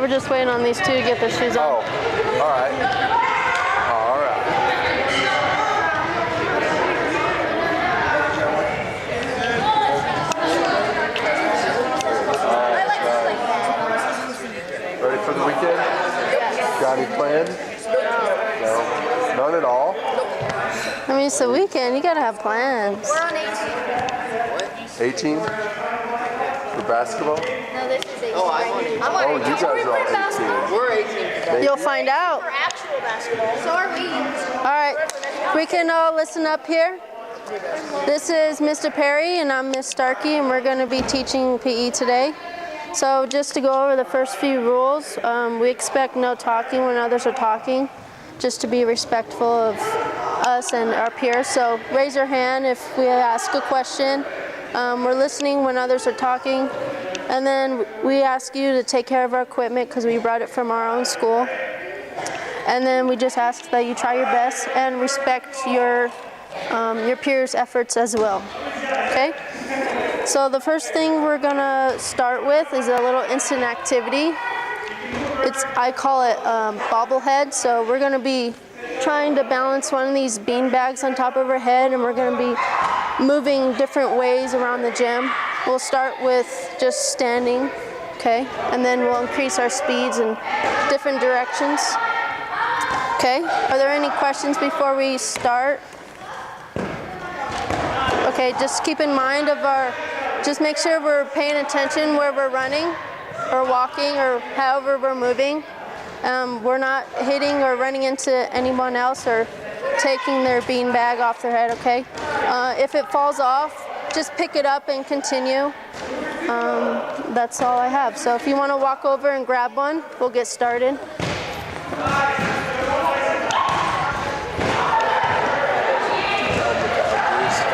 just waiting on these two to get their shoes on. Oh, all right. All right. Ready for the weekend? Yes. Got any plans? No. None at all? I mean, it's the weekend. You gotta have plans. We're on 18. 18? For basketball? No, this is 18. Oh, I'm on 18. I'm on Oh, 18. you guys are all 18. We're 18. You'll find out. For actual basketball. So are we. All right, we can all listen up here. This is Mr. Perry and I'm Miss Starkey, and we're going to be teaching PE today. So just to go over the first few rules, we expect no talking when others are talking, just to be respectful of us and our peers. So raise your hand if we ask a question. We're listening when others are talking. And then we ask you to take care of our equipment because we brought it from our own school. And then we just ask that you try your best and respect your peers' efforts as well. Okay? So the first thing we're gonna start with is a little instant activity. I call it bobblehead. So we're gonna be trying to balance one of these bean bags on top of our head, and we're gonna be moving different ways around the gym. We'll start with just standing, okay? And then we'll increase our speeds in different directions. Okay, are there any questions before we start? Okay, just keep in mind just make sure we're paying attention where we're running or walking or however we're moving. We're not hitting or running into anyone else or taking their bean bag off their head, okay? If it falls off, just pick it up and continue. That's all I have. So if you want to walk over and grab one, we'll get started.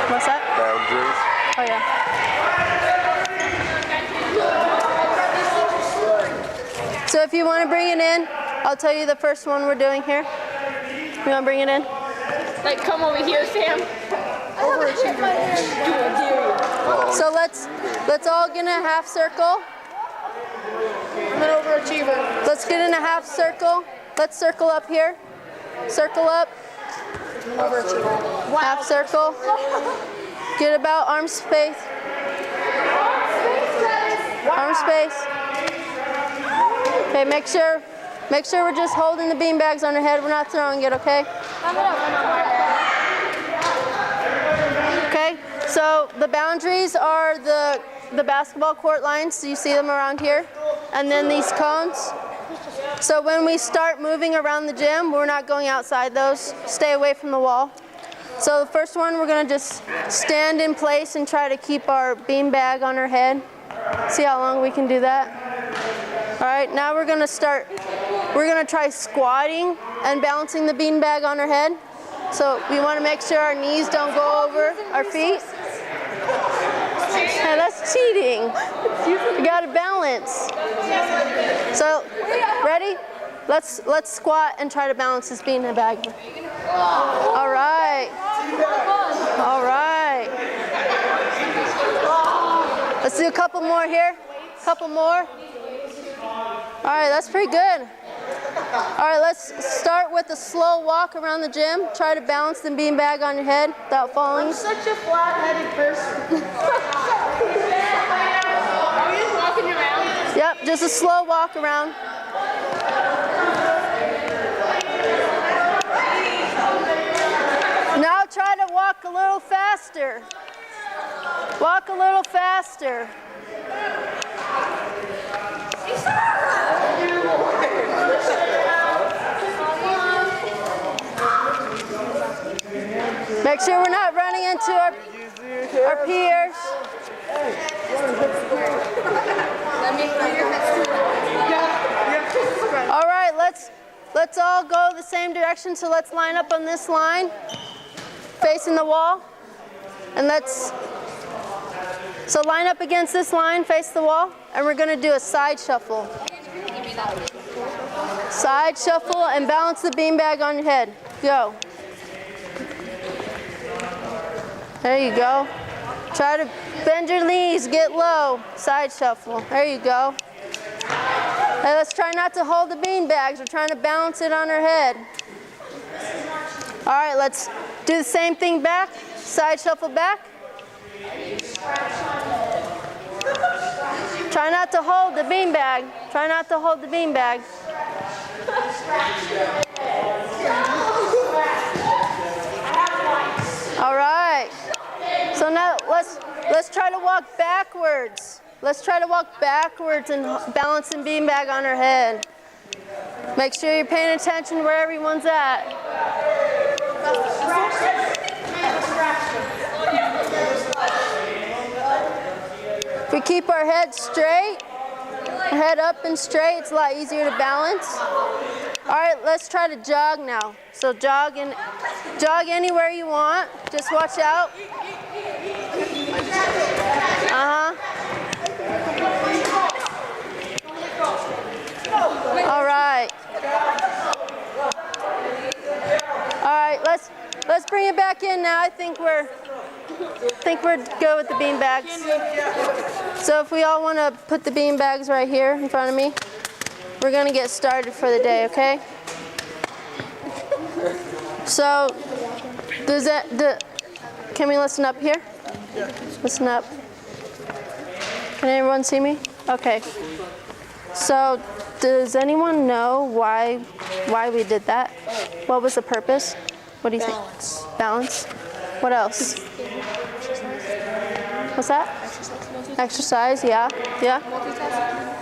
What's that? Boundaries. Oh, yeah. So if you want to bring it in, I'll tell you the first one we're doing here. You want to bring it in? Like, come over here, Sam. So let's all get in a half circle. I'm an overachiever. Let's get in a half circle. Let's circle up here. Circle up. Half circle. Get about arm space. Arm space. Okay, make sure we're just holding the bean bags on our head. We're not throwing it, okay? Okay, so the boundaries are the basketball court lines. So you see them around here. And then these cones. So when we start moving around the gym, we're not going outside those. Stay away from the wall. So the first one, we're gonna just stand in place and try to keep our bean bag on our head. See how long we can do that. All right, now we're gonna try squatting and balancing the bean bag on our head. So we wanna make sure our knees don't go over our feet. Hey, that's cheating. You gotta balance. So, ready? Let's squat and try to balance this bean bag. All right. All right. Let's do a couple more here. Couple more. All right, that's pretty good. All right, let's start with a slow walk around the gym. Try to balance the bean bag on your head without falling. I'm such a flat-headed person. Are we just walking around? Yep, just a slow walk around. Now try to walk a little faster. Walk a little faster. Make sure we're not running into our peers. All right, let's all go the same direction. So let's line up on this line, facing the wall, and so line up against this line, face the wall, and we're going to do a side shuffle. Side shuffle and balance the beanbag on your head. Go. There you go. Try to bend your knees, get low. Side shuffle. There you go. Hey, let's try not to hold the bean bags. We're trying to balance it on our head. All right, let's do the same thing back. Side shuffle back. Try not to hold the bean bag. Try not to hold the bean bag. All right. So now let's try to walk backwards. Let's try to walk backwards and balance the bean bag on our head. Make sure you're paying attention where everyone's at. If we keep our head straight, our head up and straight, it's a lot easier to balance. All right, let's try to jog now. So jog anywhere you want. Just watch out. All right. All right, let's bring it back in now. I think we're good with the bean bags. So if we all want to put the bean bags right here in front of me, we're going to get started for the day, okay? So can we listen up here? Listen up. Can everyone see me? Okay. So does anyone know why we did that? What was the purpose? What do you think? Balance. What else? What's that? Exercise, yeah. Yeah.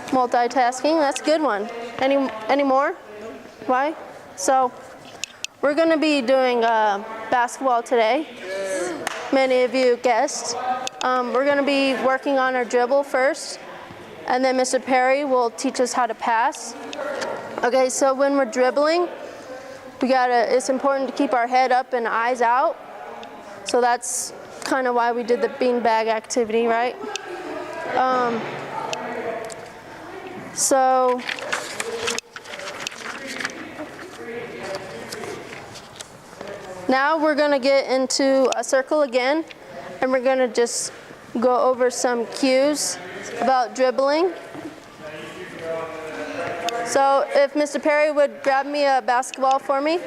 Multitasking, that's a good one. Any more? Why? So we're going to be doing basketball today. Many of you guessed. We're going to be working on our dribble first, and then Mr. Perry will teach us how to pass. Okay, so when we're dribbling, it's important to keep our head up and eyes out. So that's kind of why we did the beanbag activity, right? So now we're going to get into a circle again, and we're going to just go over some cues about dribbling. So if Mr. Perry would grab me a basketball for me.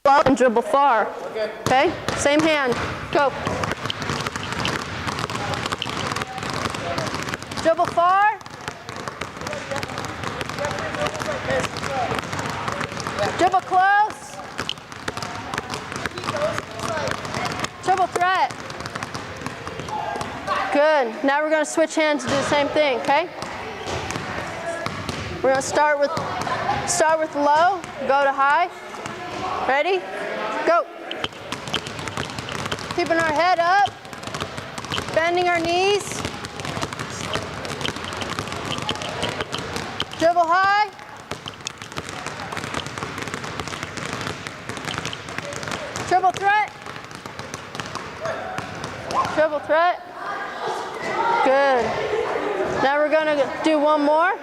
up and dribble far. Okay? Same hand. Go. Dribble far. Dribble close. Dribble threat. Good. Now we're going to switch hands and do the same thing, okay? We're going to start with low, go to high. Ready? Go. Keeping our head up, bending our knees. Dribble high. Dribble threat. Dribble threat. Good. Now we're going to do one more.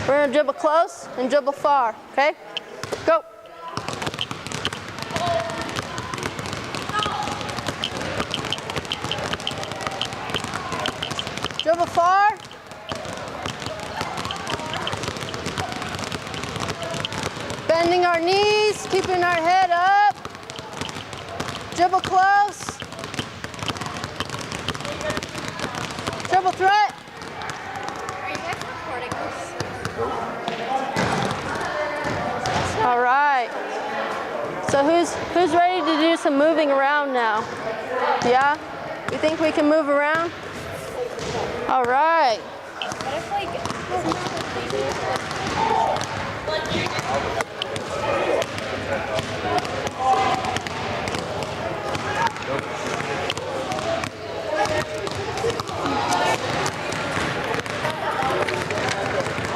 We're going to dribble close and dribble far, okay? Go. Dribble far. Bending our knees, keeping our head up. Dribble close. Dribble threat. Are you guys recording this? All right. So who's ready to do some moving around now? Yeah? You think we can move around? All right. What if like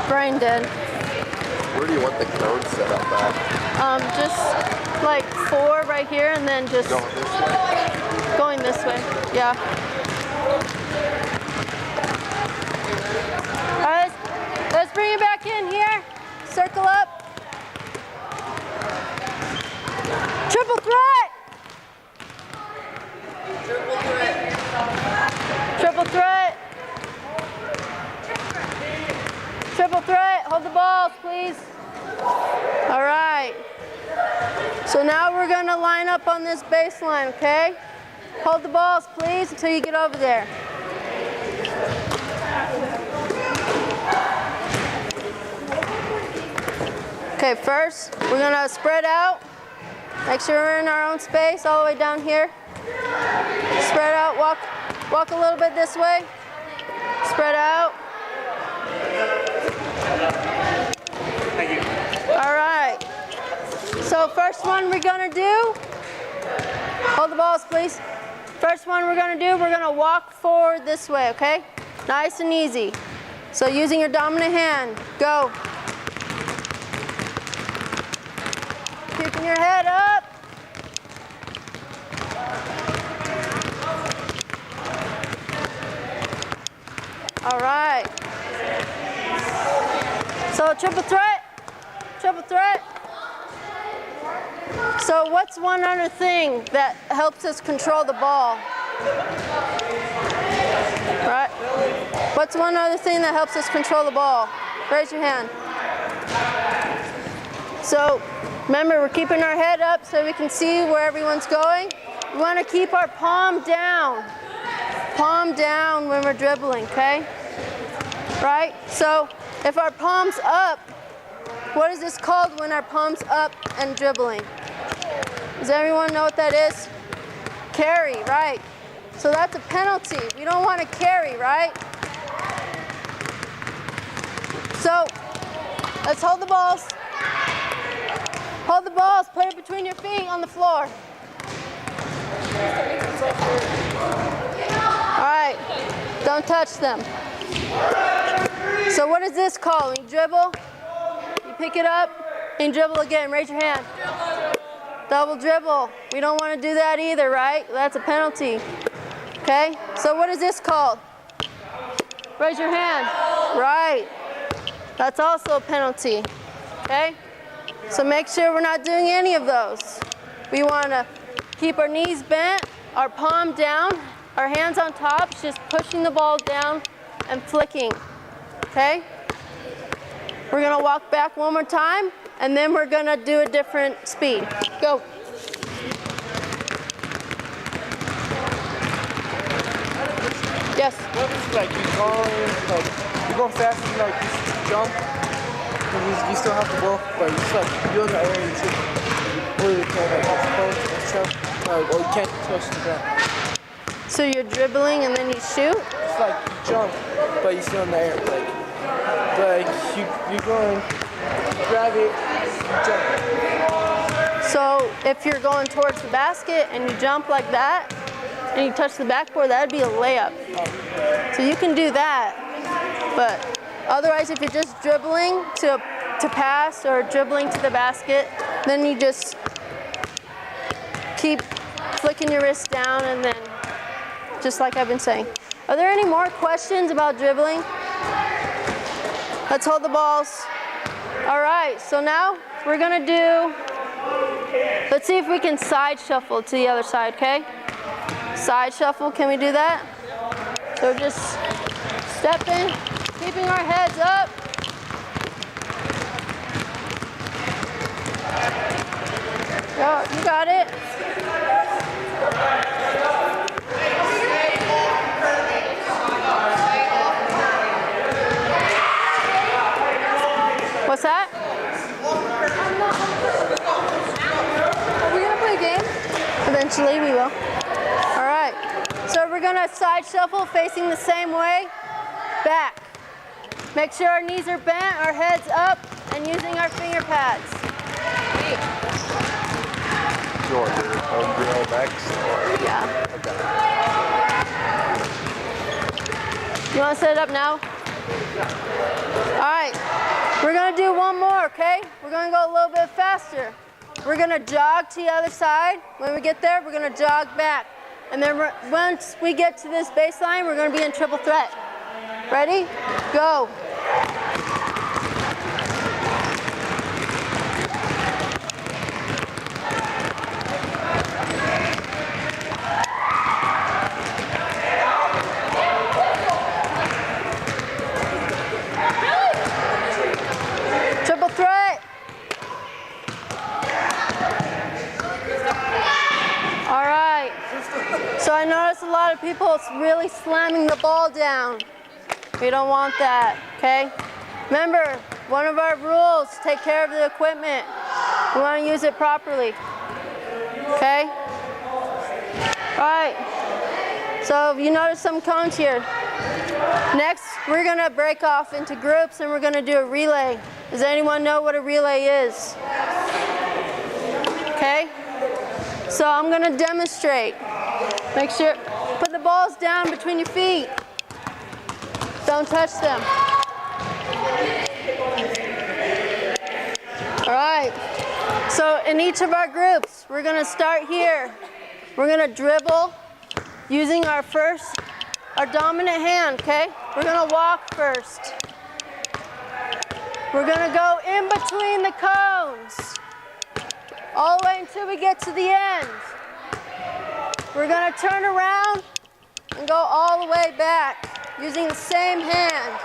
Brain dead. Where do you want the code set up at? Just like 4 right here and then just Going this way? going this way. Yeah. All right, let's bring it back in here. Circle up. Triple threat. Triple threat. Triple threat. Hold the balls, please. All right. So now we're going to line up on this baseline, okay? Hold the balls, please, until you get over there. Okay, first, we're going to spread out. Make sure we're in our own space all the way down here. Spread out, walk a little bit this way. Spread out. Thank you. All right. So first one we're going to do, hold the balls, please. First one we're going to do, we're going to walk forward this way, okay? Nice and easy. So using your dominant hand, go. Keeping your head up. All right. So triple threat, triple threat. So what's one other thing that helps us control the ball? Right? What's one other thing that helps us control the ball? Raise your hand. So remember, we're keeping our head up so we can see where everyone's going. We want to keep our palm down when we're dribbling, okay? Right? So if our palm's up, what is this called when our palm's up and dribbling? Does everyone know what that is? Carry, right? So that's a penalty. We don't want to carry, right? So let's hold the balls. Hold the balls, put it between your feet on the floor. All right, don't touch them. So what is this called? When you dribble, you pick it up, and dribble again. Raise your hand. Double dribble. We don't want to do that either, right? That's a penalty. Okay, so what is this called? Raise your hand. Right. That's also a penalty. Okay? So make sure we're not doing any of those. We want to keep our knees bent, our palm down, our hands on top, just pushing the ball down and flicking. Okay? We're going to walk back one more time, and then we're going to do a different speed. Go. like you're going fast and like you jump, and you still have the ball, but it's like you're in the area and shoot. Or you can't like or you can't touch the ground. So you're dribbling and then you shoot? It's like you jump, but you're still in the air. Like you're going, you grab it, you jump. So if you're going towards the basket and you jump like that and you touch the backboard, that'd be a layup. So you can do that. But otherwise, if you're just dribbling to pass or dribbling to the basket, then you just keep flicking your wrist down and then just like I've been saying. Are there any more questions about dribbling? Let's hold the balls. All right, so now we're gonna do, let's see if we can side shuffle to the other side, okay? Side shuffle, can we do that? So just stepping, keeping our heads up. Oh, you got it. What's that? Are we gonna play a game? Eventually we will. All right. So we're gonna side shuffle facing the same way. Back. Make sure our knees are bent, our heads up, and using our finger pads. You want your home grill next? Or? Yeah. Okay. You want to set it up now? All right. We're going to do one more, okay? We're going to go a little bit faster. We're going to jog to the other side. When we get there, we're going to jog back. And then once we get to this baseline, we're going to be in triple threat. Ready? Go. Triple threat. All right. So I noticed a lot of people really slamming the ball down. We don't want that, okay? Remember, one of our rules, take care of the equipment. We want to use it properly, okay? All right. So you notice some cones here. Next, we're going to break off into groups and we're going to do a relay. Does anyone know what a relay is? Okay? So I'm going to demonstrate. Make sure, put the balls down between your feet. Don't touch them. All right. So in each of our groups, we're going to start here. We're going to dribble using our dominant hand, okay? We're going to walk first. We're going to go in between the cones all the way until we get to the end. We're going to turn around and go all the way back using the same hand.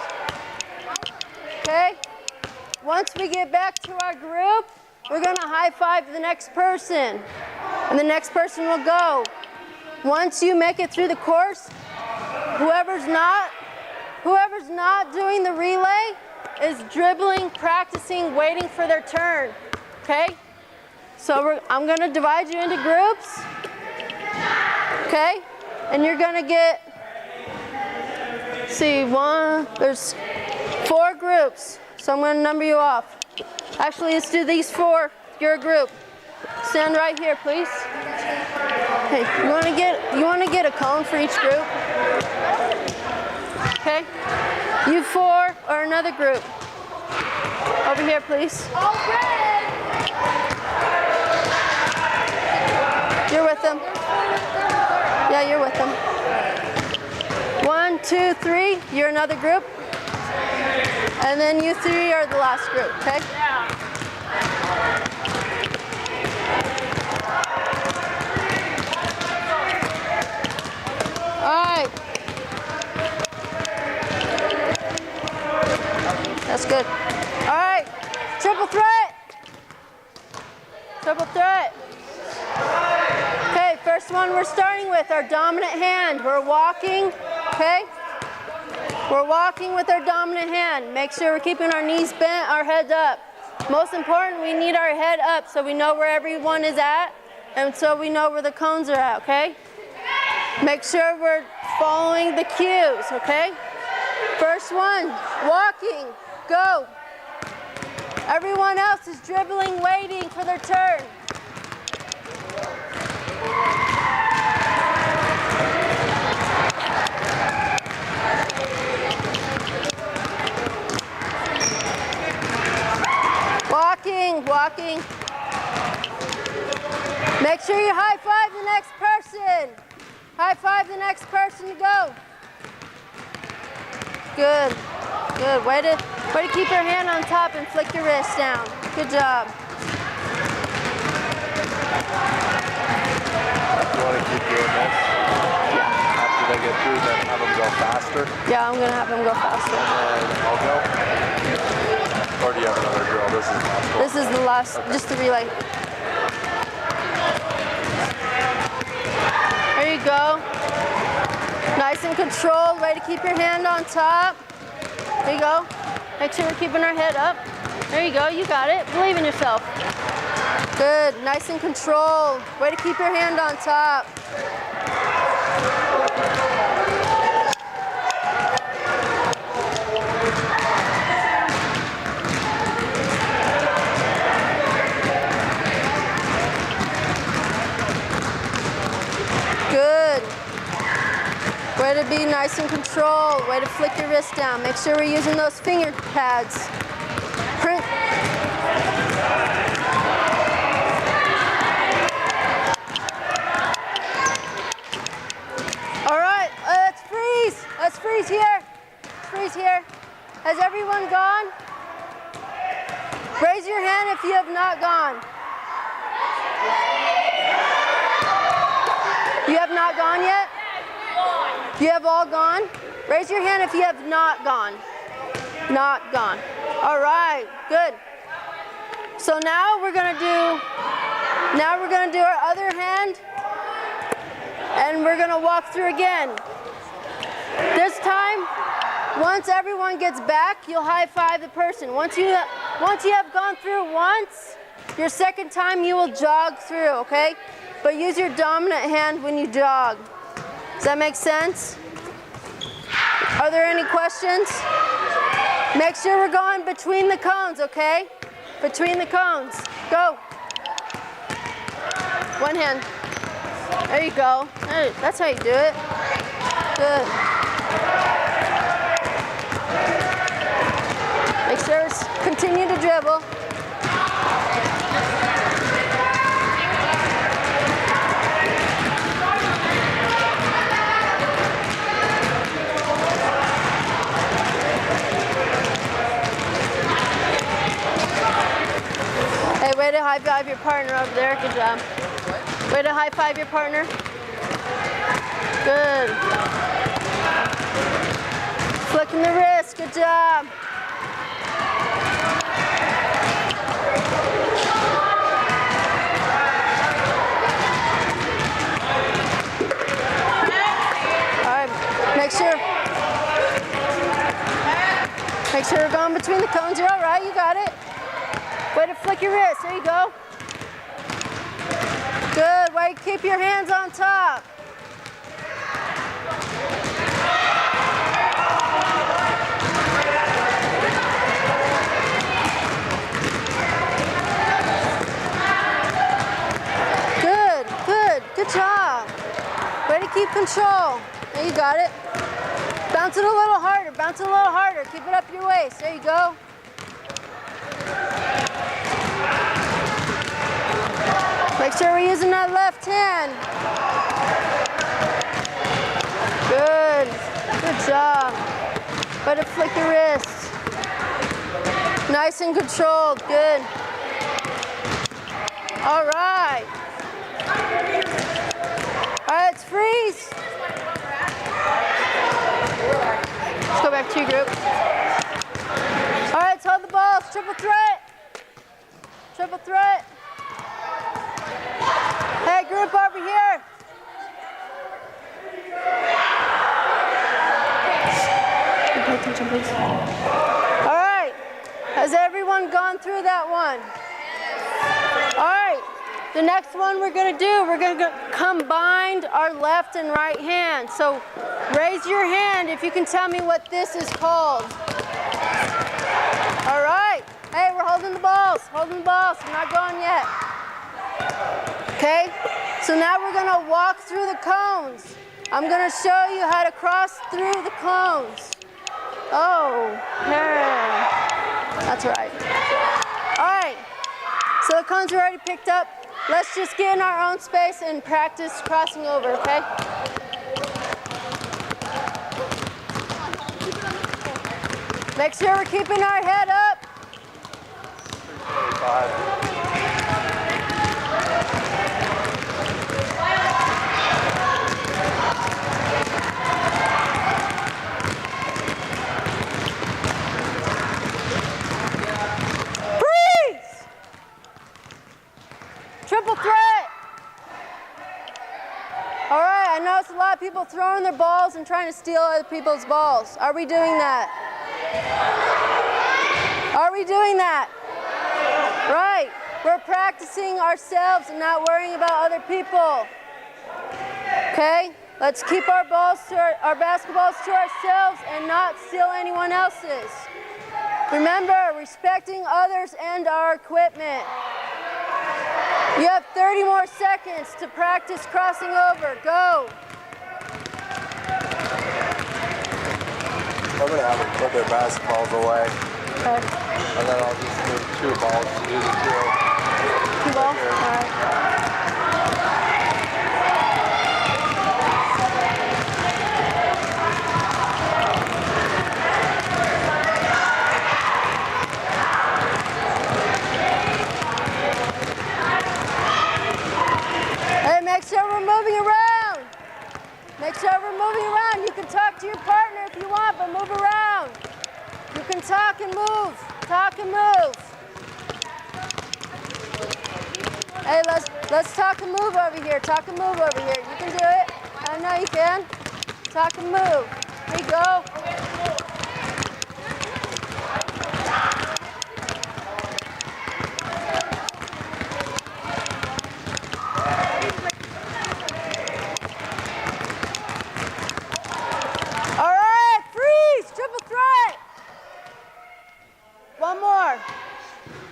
Okay? Once we get back to our group, we're going to high five the next person, and the next person will go. Once you make it through the course, whoever's not doing the relay is dribbling, practicing, waiting for their turn. Okay? So I'm going to divide you into groups. Okay? And you're going to get, there's 4 groups. So I'm going to number you off. Actually, let's do these 4. You're a group. Stand right here, please. Hey, you want to get a cone for each group? Okay? You 4 are another group. Over here, please. You're with them. Yeah, you're with them. 1, 2, 3. You're another group. And then you 3 are the last group, okay? Yeah. All right. That's good. All right. Triple threat. Triple threat. Okay, first one we're starting with our dominant hand. We're walking, okay? We're walking with our dominant hand. Make sure we're keeping our knees bent, our heads up. Most important, we need our head up so we know where everyone is at and so we know where the cones are at, okay? Make sure we're following the cues, okay? First one, walking, go. Everyone else is dribbling, waiting for their turn. Walking, walking. Make sure you high five the next person. High five the next person to go. Good, good. Way to keep your hand on top and flick your wrist down. Good job. You want to keep doing this? Yeah. After they get through, then have them go faster. Yeah, I'm gonna have them go faster. And then I'll go. Or do you have another drill? This is the last one. This is the last, just the relay. There you go. Nice and controlled. Way to keep your hand on top. There you go. Make sure we're keeping our head up. There you go. You got it. Believe in yourself. Good. Nice and controlled. Way to keep your hand on top. Good. Way to be nice and controlled. Way to flick your wrist down. Make sure we're using those finger pads. Print. All right, let's freeze. Let's freeze here. Freeze here. Has everyone gone? Raise your hand if you have not gone. You have not gone yet? You have all gone? Raise your hand if you have not gone. Not gone. All right, good. So now we're gonna do our other hand, and we're gonna walk through again. This time, once everyone gets back, you'll high five the person. Once you have gone through once, your second time you will jog through, okay? But use your dominant hand when you jog. Does that make sense? Are there any questions? Make sure we're going between the cones, okay? Between the cones. Go. One hand. There you go. That's how you do it. Good. Make sure continue to dribble. Hey, way to high five your partner over there. Good job. Way to high five your partner. Good. Flicking the wrist. Good job. All right. Make sure we're going between the cones. You're all right. You got it. Way to flick your wrist. There you go. Good. Way to keep your hands on top. Good. Good. Good job. Way to keep control. There you got it. Bounce it a little harder. Bounce it a little harder. Keep it up your waist. There you go. Make sure we're using that left hand. Good. Good job. Way to flick your wrist. Nice and controlled. Good. All right. All right, let's freeze. Let's go back to your group. All right, let's hold the balls. Triple threat. Triple threat. Hey, group over here. All right. Has everyone gone through that one? All right. The next one we're going to do, we're going to combine our left and right hand. So raise your hand if you can tell me what this is called. All right. Hey, we're holding the balls. Holding the balls. We're not going yet. Okay? So now we're going to walk through the cones. I'm going to show you how to cross through the cones. Oh, yeah. That's right. All right. So the cones are already picked up. Let's just get in our own space and practice crossing over, okay? Make sure we're keeping our head up. 35. Triple threat. All right, I noticed a lot of people throwing their balls and trying to steal other people's balls. Are we doing that? Are we doing that? Right. We're practicing ourselves and not worrying about other people. Okay? Let's keep our balls to our basketballs to ourselves and not steal anyone else's. Remember, respecting others and our equipment. You have 30 more seconds to practice crossing over. Go. I'm going to have them put their basketballs away. Okay. And then I'll just move 2 balls to do the 2. 2 balls? All right. Make sure we're moving around. Make sure we're moving around. You can talk to your partner if you want, but move around. You can talk and move. Talk and move. Hey, let's talk and move over here. Talk and move over here. You can do it. I know you can. Talk and move. Here you go.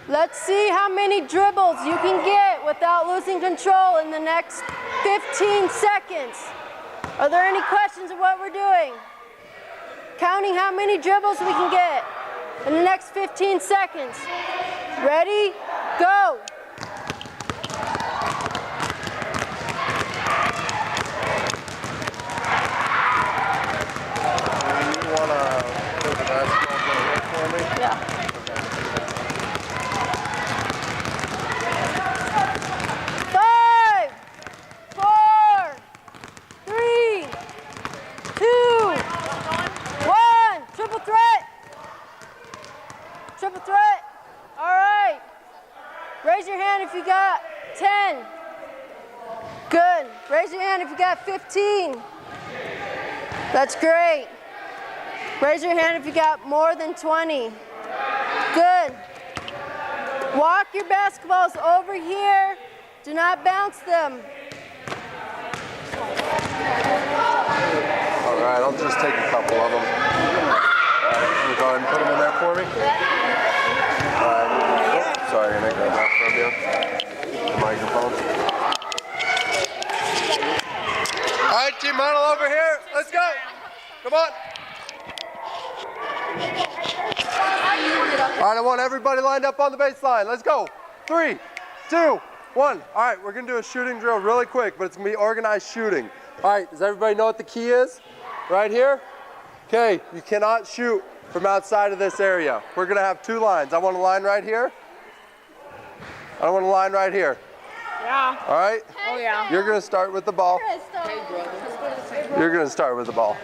Let's see how many dribbles you can get without losing control in the next 15 seconds. Are there any questions of what we're doing? Counting how many dribbles we can get in the next 15 seconds. Ready? Go. You want to put the basketball here for me? Yeah. 5, 4, 3, 2, 1. Triple threat. Triple threat. All right. Raise your hand if you got 10. Good. Raise your hand if you got 15. That's great. Raise your hand if you got more than 20. Good. Walk your basketballs over here. Do not bounce them. All right, I'll just take a couple of them. Can you go ahead and put them in there for me? All right. Oh, sorry, I'm going to grab that from you. The microphone. All right, team huddle over here. Let's go. Come on. All right, I want everybody lined up on the baseline. Let's go. 3, 2, 1. All right, we're going to do a shooting drill really quick, but it's going to be organized shooting. All right, does everybody know what the key is? Right here? Okay, you cannot shoot from outside of this area. We're going to have 2 lines. I want a line right here. I want a line right here. Yeah. All right? Oh, yeah. You're going to start with the ball. You're going to start with the ball.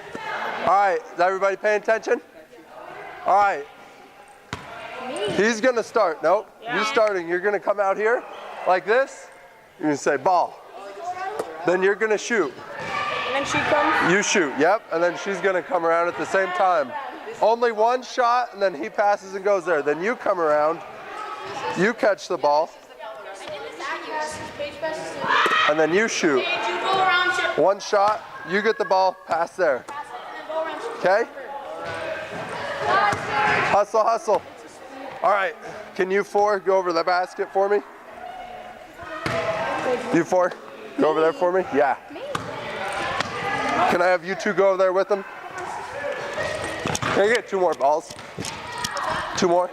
All right, is everybody paying attention? All right. He's going to start. Nope. Yeah. You're starting. You're going to come out here like this. You're going to say ball. Then you're going to shoot. And then she comes. You shoot, yep. And then she's going to come around at the same time. Only one shot, and then he passes and goes there. Then you come around, you catch the ball, and then you shoot. One shot, you get the ball, pass there. Okay? Hustle, hustle. All right, can you four go over the basket for me? You four, go over there for me? Yeah. Can I have you two go over there with them? Can I get 2 more balls? 2 more?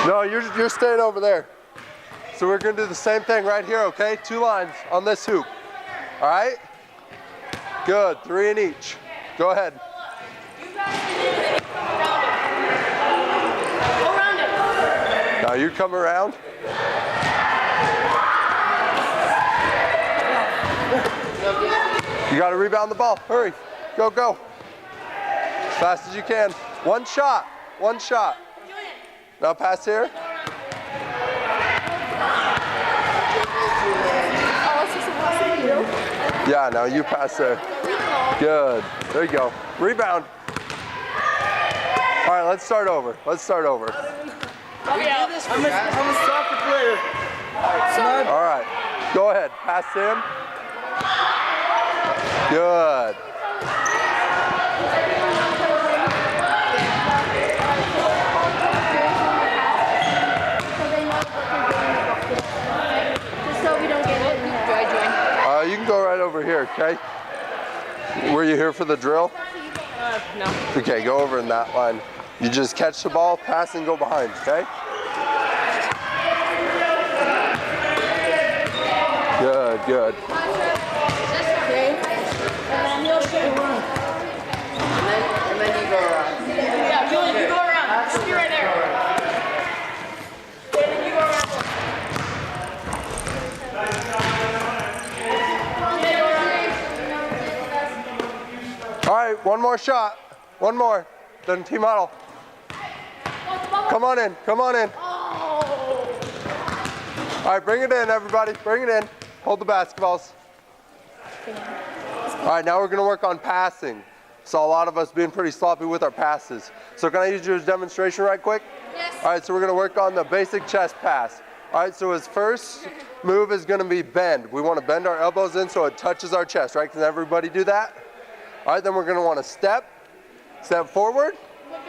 No, you're staying over there. So we're gonna do the same thing right here, okay? 2 lines on this hoop. All right? Good, 3 in each. Go ahead. Now you come around. You gotta rebound the ball, hurry. Go, go. As fast as you can. 1 shot, 1 shot. Now pass here. Yeah, now you pass there. Good, there you go. Rebound. All right, let's start over. Let's start over. I'm a soccer player. All right, go ahead, pass him. Good. You can go right over here, okay? Were you here for the drill? No. Okay, go over in that line. You just catch the ball, pass, and go behind, okay? Good, good. And then you go around. Yeah, Julian, you go around. Just be right there. And then you go around. All right, 1 more shot. 1 more. Then team huddle. Come on in, come on in. All right, bring it in, everybody. Bring it in. Hold the basketballs. All right, now we're gonna work on passing. Saw a lot of us being pretty sloppy with our passes. So can I use your demonstration right quick? Yes. All right, so we're gonna work on the basic chest pass. All right, so his first move is gonna be bend. We wanna bend our elbows in so it touches our chest, right? Can everybody do that? All right, then we're gonna wanna step forward,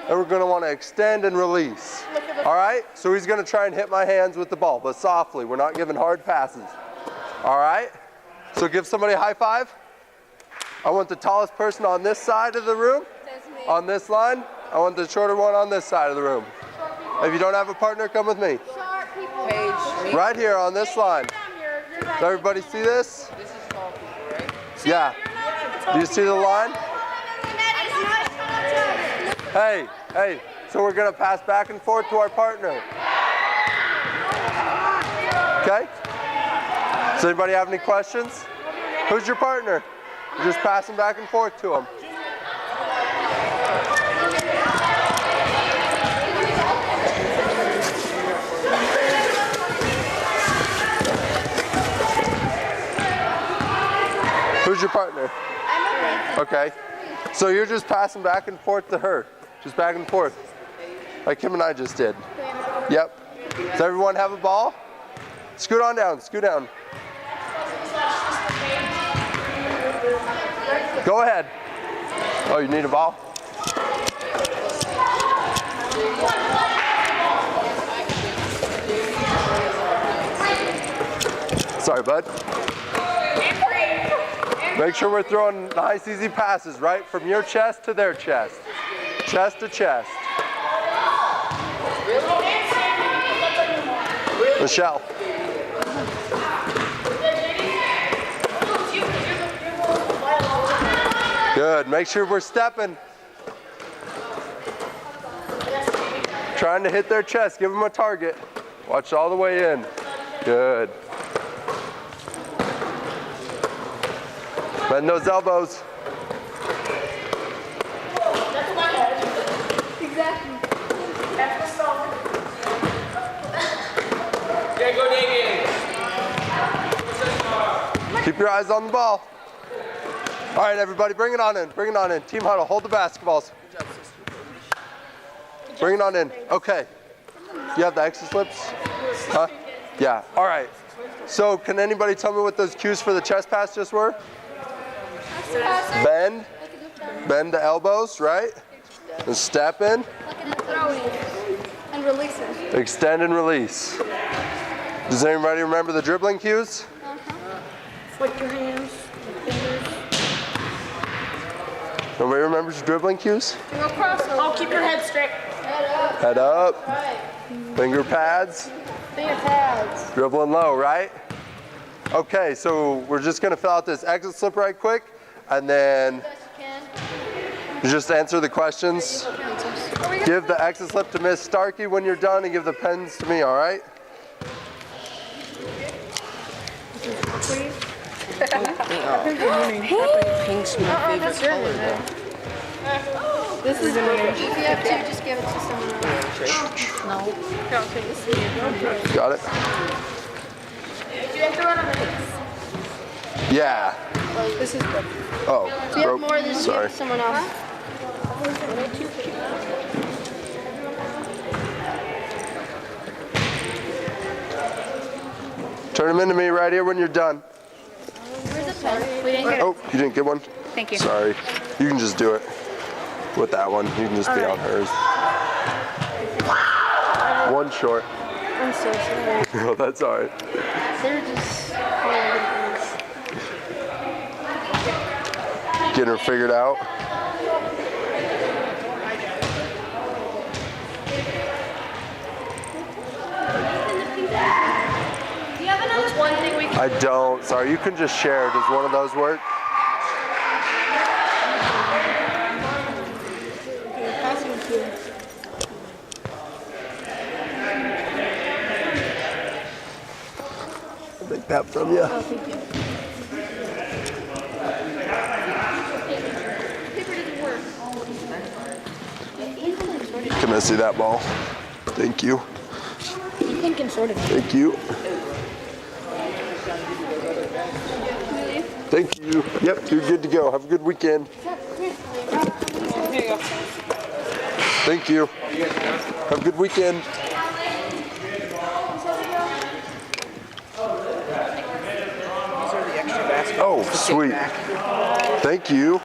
and we're gonna wanna extend and release. All right, so he's gonna try and hit my hands with the ball, but softly. We're not giving hard passes. All right, so give somebody a high five. I want the tallest person on this side of the room, on this line. I want the shorter one on this side of the room. If you don't have a partner, come with me. Paige, Right here on this line. Does everybody see this? this is tall people, right? Yeah. Do you see the line? Hey, hey. So we're gonna pass back and forth to our partner. Okay? Does anybody have any questions? Who's your partner? You're just passing back and forth to him. Who's your partner? Okay. So you're just passing back and forth to her. Just back and forth. Like him and I just did. Yep. Does everyone have a ball? Scoot on down, scoot down. Go ahead. Oh, you need a ball? Sorry, bud. Make sure we're throwing nice, easy passes, right? From your chest to their chest. Chest to chest. Michelle. Good. Make sure we're stepping. Trying to hit their chest. Give them a target. Watch all the way in. Good. Bend those elbows. Exactly. That's the song. Keep your eyes on the ball. All right, everybody, bring it on in. Bring it on in. Team huddle, hold the basketballs. Bring it on in. Okay. You have the exit slips? Huh? Yeah. All right. So can anybody tell me what those cues for the chest pass just were? Bend. Bend the elbows, right? And step in. And release it. Extend and release. Does anybody remember the dribbling cues? Flick your hands, fingers. Nobody remembers dribbling cues? Do a crossover. Oh, keep your head straight. Head up. Right. Finger pads. Finger pads. Dribbling low, right? Okay, so we're just gonna fill out this exit slip right quick, and then you just answer the questions. Give the exit slip to Miss Starkey when you're done, and give the pens to me, all right? Pink's my favorite color, though. This is if you have to, just give it to someone else. Got it? You have to run on the Yeah. This is good. Oh, If you have more, just give it sorry. to someone else. Turn them into me right here when you're done. Where's the pen? We didn't get it. Oh, you didn't get one? Thank you. Sorry. You can just do it with that one. You can just be on hers. One short. I'm so sorry. No, that's all right. They're just Getting her figured out. Do you have another one thing we can I don't. Sorry, you can just share. Does one of those work? passing cue. I'll take that from you. Oh, thank you. paper didn't work. Can I see that ball? Thank you. Pink and sorted. Thank you. Thank you. Yep, you're good to go. Have a good weekend. Thank you. Have a good weekend. These are the extra baskets. Oh, sweet. Thank you.